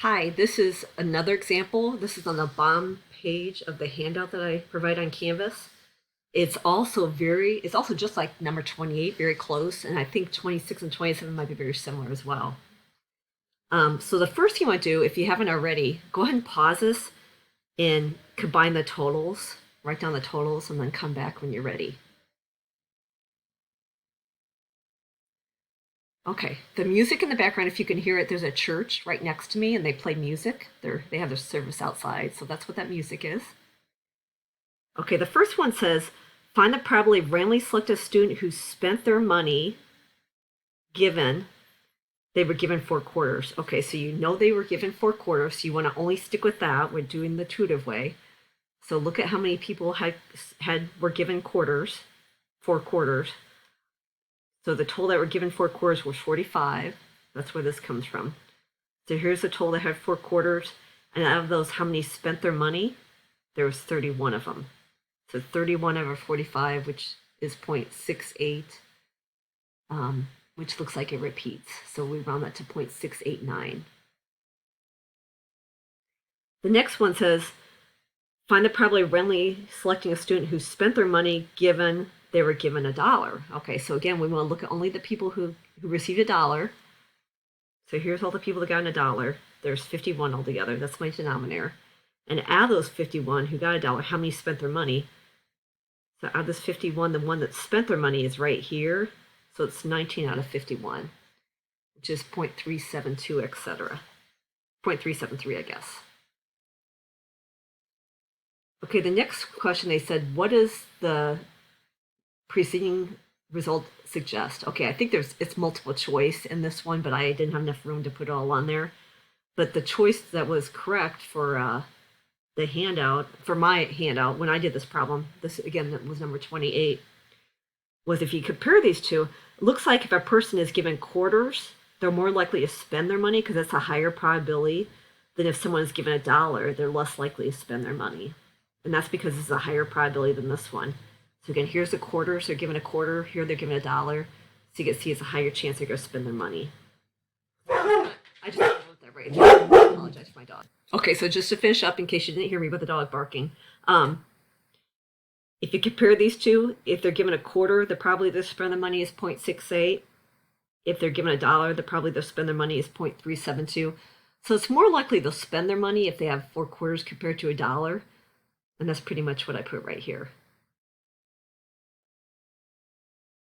Hi, this is another example. This is on the bottom page of the handout that I provide on Canvas. It's also just like number 28, very close, and I think 26 and 27 might be very similar as well. So the first thing you want to do, if you haven't already, go ahead and pause this and combine the totals, write down the totals, and then come back when you're ready. Okay, the music in the background, if you can hear it, there's a church right next to me and they play music. They have their service outside, so that's what that music is. Okay, the first one says, find the probability of randomly selected student who spent their money given they were given 4 quarters. Okay, so you know they were given 4 quarters, so you want to only stick with that. We're doing the intuitive way. So look at how many people were given quarters, 4 quarters. So the total that were given 4 quarters was 45. That's where this comes from. So here's the total that had 4 quarters. And out of those, how many spent their money? There was 31 of them. So 31 over 45, which is 0.68, which looks like it repeats. So we round that to 0.689. The next one says, find the probability of randomly selecting a student who spent their money given they were given $1. Okay, so again, we want to look at only the people who received $1. So here's all the people that got $1. There's 51 altogether. That's my denominator. And out of those 51 who got $1, how many spent their money? So out of this 51, the one that spent their money is right here. So it's 19 out of 51, which is 0.372, etc. 0.373, I guess. Okay, the next question, they said, what is the preceding result suggest? Okay, I think it's multiple choice in this one, but I didn't have enough room to put it all on there. But the choice that was correct for the handout, for my handout, when I did this problem, this again was number 28, was if you compare these two, it looks like if a person is given quarters, they're more likely to spend their money because that's a higher probability than if someone is given $1, they're less likely to spend their money. And that's because it's a higher probability than this one. So again, here's the quarters. They're given a quarter. Here they're given $1. So you can see it's a higher chance they're going to spend their money. I just wrote that right there. I apologize for my dog. Okay, so just to finish up, in case you didn't hear me with the dog barking, if you compare these two, if they're given a quarter, the probability they'll spend their money is 0.68. If they're given $1, the probability they'll spend their money is 0.372. So it's more likely they'll spend their money if they have 4 quarters compared to $1. And that's pretty much what I put right here.